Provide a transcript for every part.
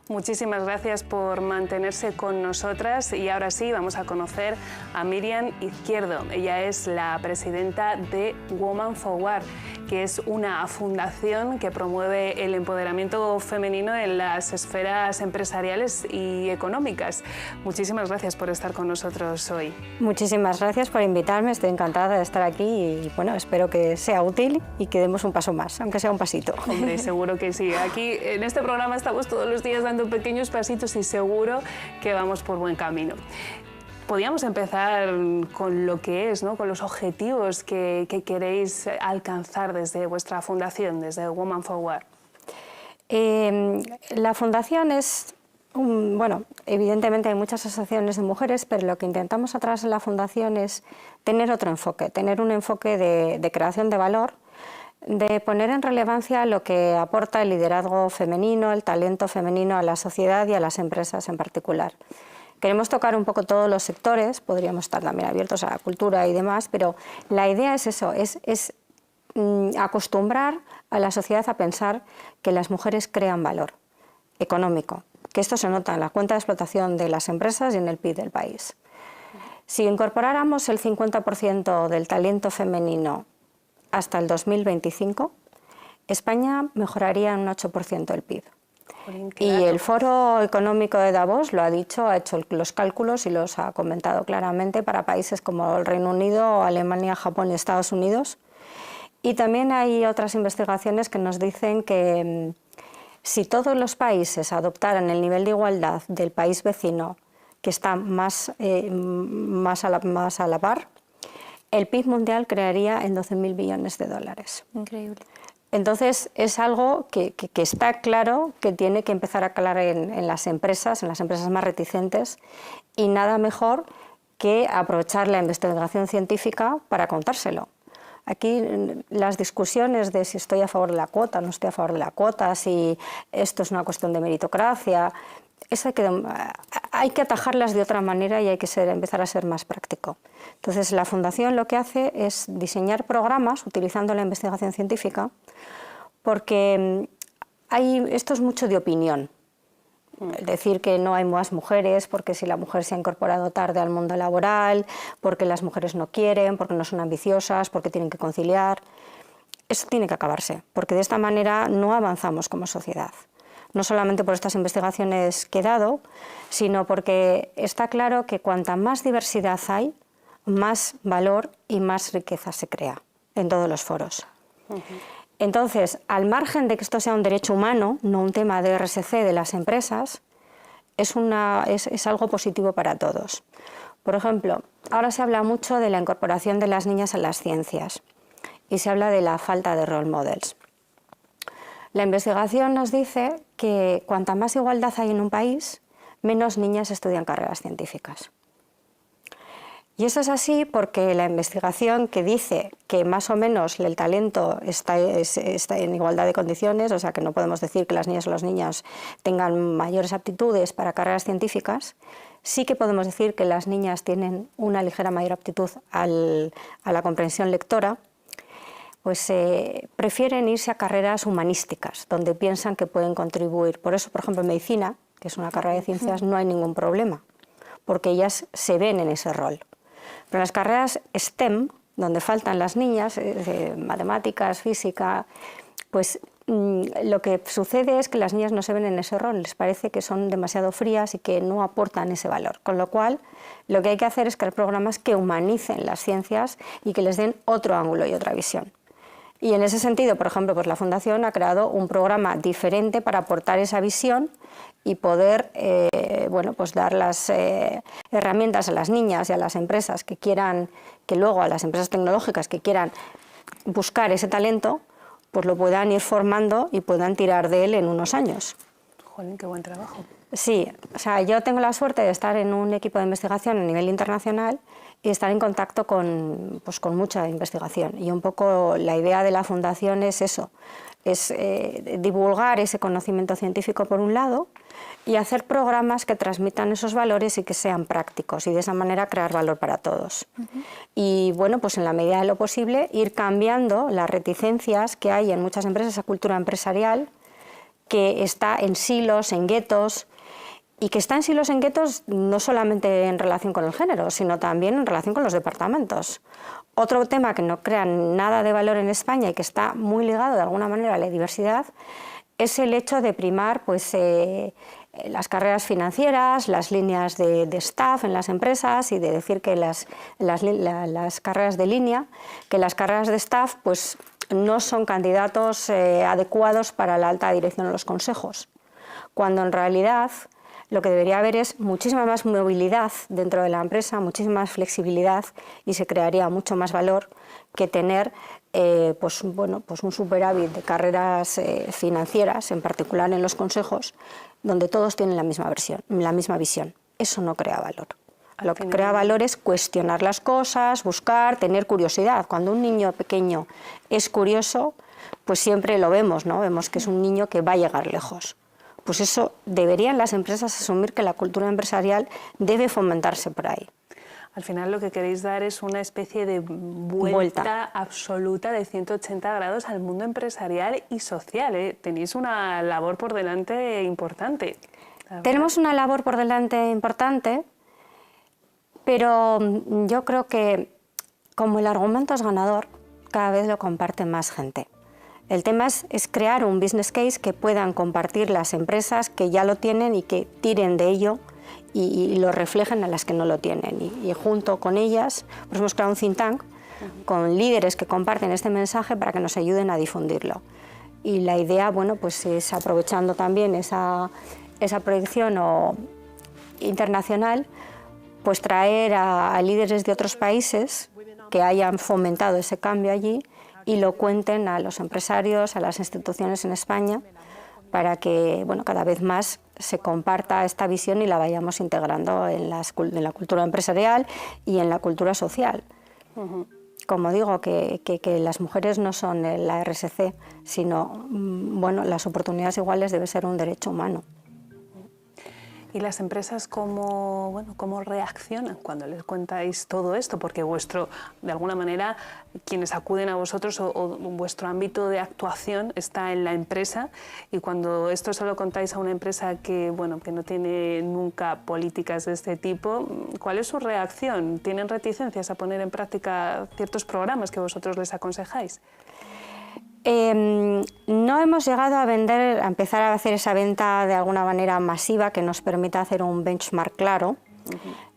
Muchísimas gracias por mantenerse con nosotras y ahora sí vamos a conocer a Miriam Izquierdo. Ella es la presidenta de Women Forward, que es una fundación que promueve el empoderamiento femenino en las esferas empresariales y económicas. Muchísimas gracias por estar con nosotros hoy. Muchísimas gracias por invitarme, estoy encantada de estar aquí y bueno, espero que sea útil y que demos un paso más, aunque sea un pasito. Hombre, seguro que sí. Aquí en este programa estamos todos los días dando pequeños pasitos y seguro que vamos por buen camino. Podríamos empezar con lo que es, ¿no? Con los objetivos que queréis alcanzar desde vuestra fundación, desde Women Forward. La fundación es, bueno, evidentemente hay muchas asociaciones de mujeres, pero lo que intentamos a través de la fundación es tener otro enfoque, tener un enfoque de creación de valor, de poner en relevancia lo que aporta el liderazgo femenino, el talento femenino a la sociedad y a las empresas en particular. Queremos tocar un poco todos los sectores, podríamos estar también abiertos a la cultura y demás, pero la idea es eso, es acostumbrar a la sociedad a pensar que las mujeres crean valor económico, que esto se nota en la cuenta de explotación de las empresas y en el PIB del país. Si incorporáramos el 50% del talento femenino hasta el 2025, España mejoraría en un 8% el PIB. Y el Foro Económico de Davos lo ha dicho, ha hecho los cálculos y los ha comentado claramente para países como el Reino Unido, Alemania, Japón y Estados Unidos. Y también hay otras investigaciones que nos dicen que si todos los países adoptaran el nivel de igualdad del país vecino, que está más a la par, el PIB mundial crearía en 12.000 billones de dólares. Increíble. Entonces es algo que está claro que tiene que empezar a calar en las empresas más reticentes, y nada mejor que aprovechar la investigación científica para contárselo. Aquí las discusiones de si estoy a favor de la cuota, no estoy a favor de la cuota, si esto es una cuestión de meritocracia, eso hay que atajarlas de otra manera y hay que empezar a ser más práctico. Entonces la Fundación lo que hace es diseñar programas utilizando la investigación científica, porque esto es mucho de opinión. Decir que no hay más mujeres porque si la mujer se ha incorporado tarde al mundo laboral, porque las mujeres no quieren, porque no son ambiciosas, porque tienen que conciliar. Eso tiene que acabarse, porque de esta manera no avanzamos como sociedad. No solamente por estas investigaciones que he dado, sino porque está claro que cuanta más diversidad hay, más valor y más riqueza se crea en todos los foros. Entonces, al margen de que esto sea un derecho humano, no un tema de RSC de las empresas, es algo positivo para todos. Por ejemplo, ahora se habla mucho de la incorporación de las niñas a las ciencias y se habla de la falta de role models. La investigación nos dice que cuanta más igualdad hay en un país, menos niñas estudian carreras científicas. Y eso es así porque la investigación que dice que más o menos el talento está en igualdad de condiciones, o sea que no podemos decir que las niñas o los niños tengan mayores aptitudes para carreras científicas, sí que podemos decir que las niñas tienen una ligera mayor aptitud a la comprensión lectora, pues prefieren irse a carreras humanísticas, donde piensan que pueden contribuir. Por eso, por ejemplo, en medicina, que es una carrera de ciencias, no hay ningún problema, porque ellas se ven en ese rol. Pero en las carreras STEM, donde faltan las niñas, matemáticas, física, pues lo que sucede es que las niñas no se ven en ese rol, les parece que son demasiado frías y que no aportan ese valor. Con lo cual, lo que hay que hacer es crear programas que humanicen las ciencias y que les den otro ángulo y otra visión. Y en ese sentido, por ejemplo, pues la Fundación ha creado un programa diferente para aportar esa visión y poder pues dar las herramientas a las niñas y a las empresas que quieran, que luego a las empresas tecnológicas que quieran buscar ese talento, pues lo puedan ir formando y puedan tirar de él en unos años. Jolín, qué buen trabajo. Sí, o sea, yo tengo la suerte de estar en un equipo de investigación a nivel internacional y estar en contacto con mucha investigación. Y un poco la idea de la Fundación es eso, es divulgar ese conocimiento científico por un lado y hacer programas que transmitan esos valores y que sean prácticos y de esa manera crear valor para todos. Y bueno, pues en la medida de lo posible ir cambiando las reticencias que hay en muchas empresas, esa cultura empresarial que está en silos, en guetos, y que está en silos, en guetos no solamente en relación con el género, sino también en relación con los departamentos. Otro tema que no crea nada de valor en España y que está muy ligado de alguna manera a la diversidad es el hecho de primar pues, las carreras financieras, las líneas de staff en las empresas y de decir que las carreras de línea, que las carreras de staff pues, no son candidatos adecuados para la alta dirección en los consejos, cuando en realidad lo que debería haber es muchísima más movilidad dentro de la empresa, muchísima más flexibilidad y se crearía mucho más valor que tener pues un superávit de carreras financieras, en particular en los consejos, donde todos tienen la misma visión. Eso no crea valor. Lo que crea valor es cuestionar las cosas, buscar, tener curiosidad. Cuando un niño pequeño es curioso, pues siempre lo vemos, ¿no? Vemos que es un niño que va a llegar lejos. Pues eso deberían las empresas asumir, que la cultura empresarial debe fomentarse por ahí. Al final lo que queréis dar es una especie de vuelta absoluta de 180 grados al mundo empresarial y social, ¿eh? Tenéis una labor por delante importante. Tenemos una labor por delante importante, pero yo creo que como el argumento es ganador, cada vez lo comparte más gente. El tema es crear un business case que puedan compartir las empresas que ya lo tienen y que tiren de ello y lo reflejen a las que no lo tienen. Y junto con ellas pues hemos creado un think tank con líderes que comparten este mensaje para que nos ayuden a difundirlo. Y la idea, bueno, pues es aprovechando también esa proyección internacional, pues traer a líderes de otros países que hayan fomentado ese cambio allí y lo cuenten a los empresarios, a las instituciones en España, para que bueno, cada vez más se comparta esta visión y la vayamos integrando en la cultura empresarial y en la cultura social. Como digo, que las mujeres no son la RSC, sino bueno, las oportunidades iguales debe ser un derecho humano. ¿Y las empresas cómo reaccionan cuando les contáis todo esto? Porque de alguna manera, quienes acuden a vosotros o vuestro ámbito de actuación está en la empresa, y cuando esto se lo contáis a una empresa que no tiene nunca políticas de este tipo, ¿cuál es su reacción? ¿Tienen reticencias a poner en práctica ciertos programas que vosotros les aconsejáis? No hemos llegado a empezar a hacer esa venta de alguna manera masiva que nos permita hacer un benchmark claro,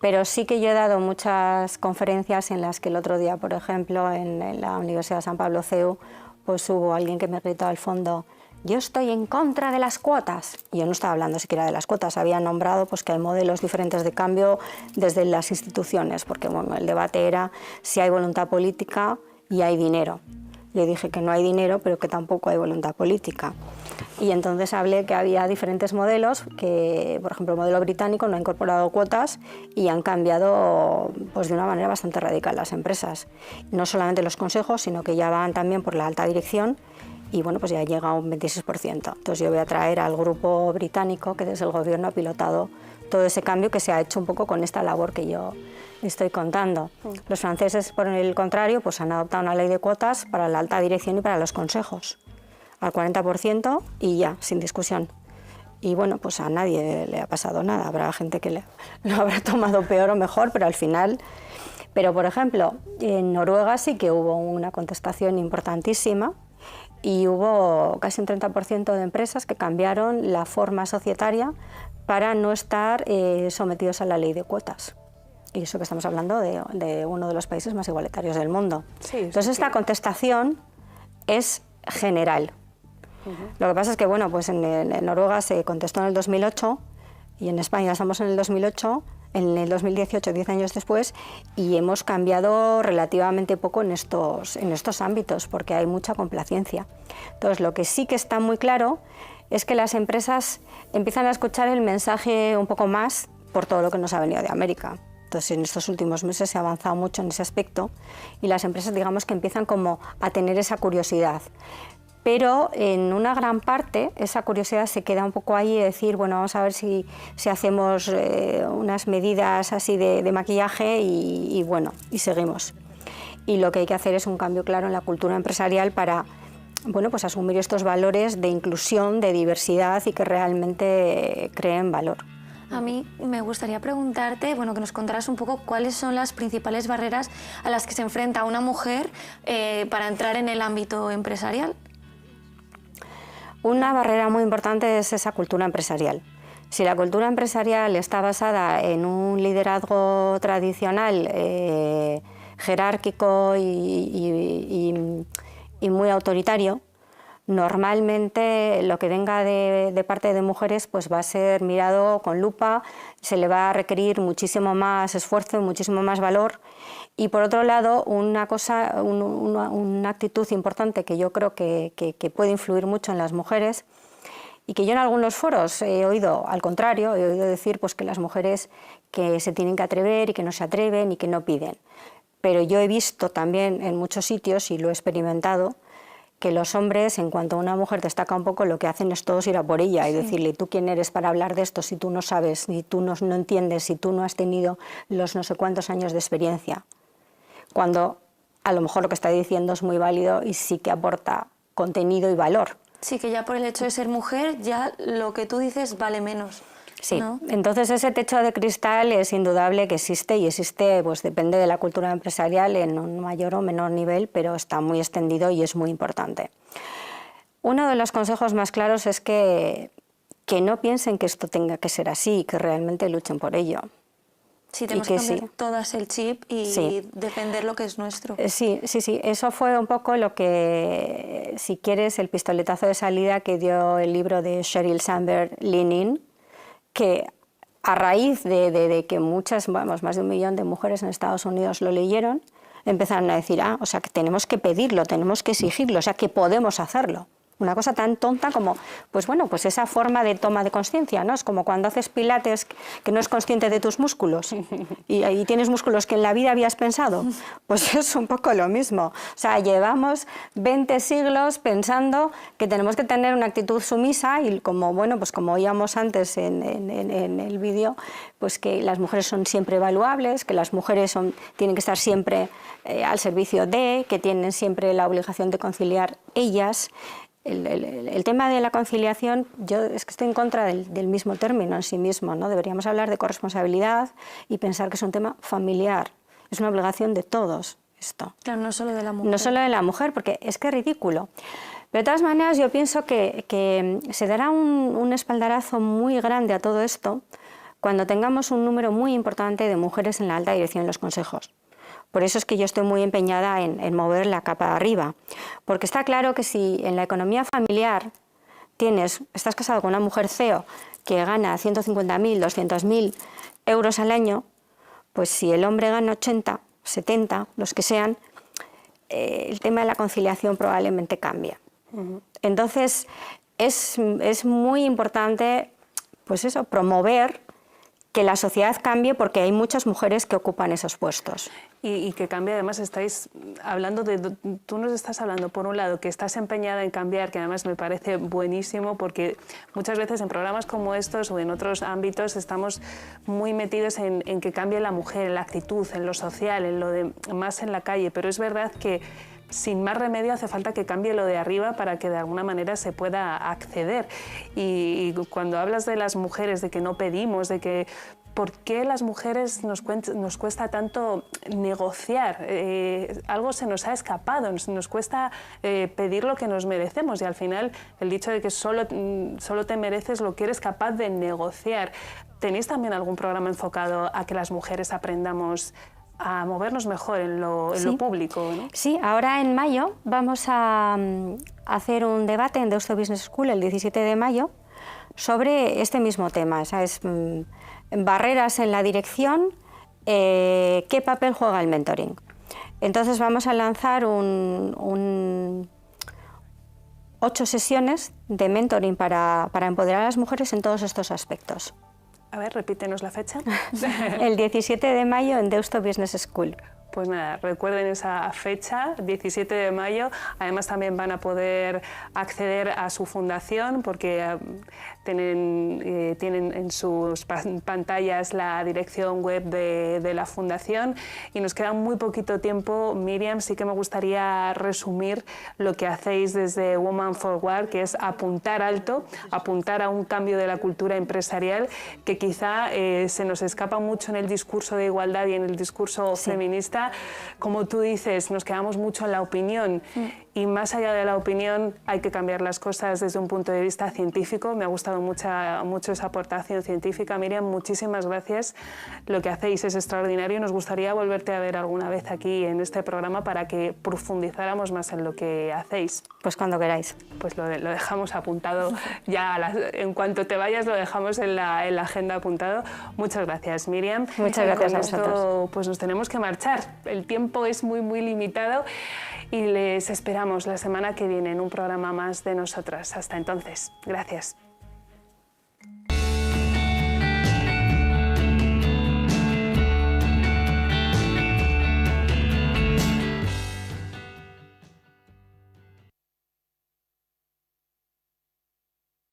pero sí que yo he dado muchas conferencias en las que el otro día, por ejemplo, en la Universidad de San Pablo CEU, pues hubo alguien que me gritó al fondo: yo estoy en contra de las cuotas. Y yo no estaba hablando siquiera de las cuotas, había nombrado pues, que hay modelos diferentes de cambio desde las instituciones, porque bueno, el debate era si hay voluntad política y hay dinero. Yo dije que no hay dinero, pero que tampoco hay voluntad política. Y entonces hablé que había diferentes modelos, que por ejemplo el modelo británico no ha incorporado cuotas y han cambiado pues, de una manera bastante radical las empresas. No solamente los consejos, sino que ya van también por la alta dirección y bueno, pues ya llega a un 26%. Entonces yo voy a traer al grupo británico que desde el gobierno ha pilotado todo ese cambio que se ha hecho un poco con esta labor que yo estoy contando. Los franceses, por el contrario, pues han adoptado una ley de cuotas para la alta dirección y para los consejos, al 40% y ya, sin discusión. Y bueno, pues a nadie le ha pasado nada. Habrá gente que lo habrá tomado peor o mejor, pero al final... Pero, por ejemplo, en Noruega sí que hubo una contestación importantísima y hubo casi un 30% de empresas que cambiaron la forma societaria para no estar sometidos a la ley de cuotas. Y eso que estamos hablando de uno de los países más igualitarios del mundo. Sí, entonces esta contestación es general. Lo que pasa es que bueno, pues en Noruega se contestó en el 2008 y en España estamos en el 2008, en el 2018, 10 años después, y hemos cambiado relativamente poco en estos ámbitos porque hay mucha complacencia. Entonces lo que sí que está muy claro es que las empresas empiezan a escuchar el mensaje un poco más por todo lo que nos ha venido de América. Entonces, en estos últimos meses se ha avanzado mucho en ese aspecto y las empresas, digamos, que empiezan como a tener esa curiosidad. Pero en una gran parte esa curiosidad se queda un poco ahí de decir, bueno, vamos a ver si hacemos unas medidas así de maquillaje y seguimos. Y lo que hay que hacer es un cambio claro en la cultura empresarial para bueno, pues asumir estos valores de inclusión, de diversidad y que realmente creen valor. A mí me gustaría preguntarte, bueno, que nos contaras un poco cuáles son las principales barreras a las que se enfrenta una mujer para entrar en el ámbito empresarial. Una barrera muy importante es esa cultura empresarial. Si la cultura empresarial está basada en un liderazgo tradicional, jerárquico y muy autoritario, normalmente lo que venga de parte de mujeres pues va a ser mirado con lupa, se le va a requerir muchísimo más esfuerzo y muchísimo más valor. Y por otro lado, una actitud importante que yo creo que puede influir mucho en las mujeres y que yo en algunos foros he oído al contrario, he oído decir pues, que las mujeres que se tienen que atrever y que no se atreven y que no piden. Pero yo he visto también en muchos sitios, y lo he experimentado, que los hombres, en cuanto una mujer destaca un poco, lo que hacen es todos ir a por ella y decirle, ¿tú quién eres para hablar de esto si tú no sabes, si tú no entiendes, si tú no has tenido los no sé cuántos años de experiencia? Cuando a lo mejor lo que está diciendo es muy válido y sí que aporta contenido y valor. Sí, que ya por el hecho de ser mujer, ya lo que tú dices vale menos. Sí, ¿no? Entonces ese techo de cristal es indudable que existe y existe, pues depende de la cultura empresarial en un mayor o menor nivel, pero está muy extendido y es muy importante. Uno de los consejos más claros es que no piensen que esto tenga que ser así, que realmente luchen por ello. Sí, tenemos que cambiar todas el chip y defender lo que es nuestro. Sí, eso fue un poco lo que, si quieres, el pistoletazo de salida que dio el libro de Sheryl Sandberg, Lean In, que a raíz de que muchas, vamos, más de 1 millón de mujeres en Estados Unidos lo leyeron, empezaron a decir, o sea, que tenemos que pedirlo, tenemos que exigirlo, o sea, que podemos hacerlo. Una cosa tan tonta como, pues bueno, pues esa forma de toma de conciencia, ¿no? Es como cuando haces pilates que no es consciente de tus músculos y ahí tienes músculos que en la vida habías pensado. Pues es un poco lo mismo. O sea, llevamos 20 siglos pensando que tenemos que tener una actitud sumisa y como, bueno, pues como oíamos antes en el vídeo, pues que las mujeres son siempre evaluables, que las mujeres tienen que estar siempre al servicio de, que tienen siempre la obligación de conciliar ellas. El tema de la conciliación, yo es que estoy en contra del mismo término en sí mismo, ¿no? Deberíamos hablar de corresponsabilidad y pensar que es un tema familiar, es una obligación de todos esto. Claro, no solo de la mujer. No solo de la mujer, porque es que es ridículo. Pero de todas maneras yo pienso que se dará un espaldarazo muy grande a todo esto cuando tengamos un número muy importante de mujeres en la alta dirección en los consejos. Por eso es que yo estoy muy empeñada en mover la capa de arriba, porque está claro que si en la economía familiar estás casado con una mujer CEO que gana 150.000, 200.000 euros al año, pues si el hombre gana 80, 70, los que sean, el tema de la conciliación probablemente cambia. Entonces es muy importante, pues eso, promover que la sociedad cambie porque hay muchas mujeres que ocupan esos puestos. Y que cambie, además estáis hablando tú nos estás hablando por un lado que estás empeñada en cambiar, que además me parece buenísimo porque muchas veces en programas como estos o en otros ámbitos estamos muy metidos en que cambie la mujer, en la actitud, en lo social, en lo de más en la calle, pero es verdad que sin más remedio hace falta que cambie lo de arriba para que de alguna manera se pueda acceder. Y cuando hablas de las mujeres, de que no pedimos, de que ¿por qué las mujeres nos cuesta tanto negociar? Algo se nos ha escapado, nos cuesta pedir lo que nos merecemos y al final el dicho de que solo te mereces lo que eres capaz de negociar. ¿Tenéis también algún programa enfocado a que las mujeres aprendamos a movernos mejor en lo público, ¿no? Sí, ahora en mayo vamos a hacer un debate en Deusto Business School el 17 de mayo sobre este mismo tema, ¿sabes? Barreras en la dirección, ¿qué papel juega el mentoring? Entonces vamos a lanzar 8 sesiones de mentoring para empoderar a las mujeres en todos estos aspectos. A ver, repítenos la fecha. El 17 de mayo en Deusto Business School. pues nada, recuerden esa fecha, 17 de mayo. Además también van a poder acceder a su fundación porque tienen en sus pantallas la dirección web de la fundación, y nos queda muy poquito tiempo. Miriam, sí que me gustaría resumir lo que hacéis desde Women Forward, que es apuntar alto, apuntar a un cambio de la cultura empresarial que quizá se nos escapa mucho en el discurso de igualdad y en el discurso feminista. Como tú dices, nos quedamos mucho en la opinión. Y más allá de la opinión hay que cambiar las cosas desde un punto de vista científico. Me ha gustado mucho esa aportación científica. Miriam, muchísimas gracias. Lo que hacéis es extraordinario y nos gustaría volverte a ver alguna vez aquí en este programa para que profundizáramos más en lo que hacéis. Pues cuando queráis. Pues lo dejamos apuntado. Ya en cuanto te vayas lo dejamos en la agenda apuntado. Muchas gracias, Miriam. Muchas gracias a vosotros. Esto, pues nos tenemos que marchar. El tiempo es muy limitado y les esperamos la semana que viene en un programa más de Nosotras. Hasta entonces, gracias.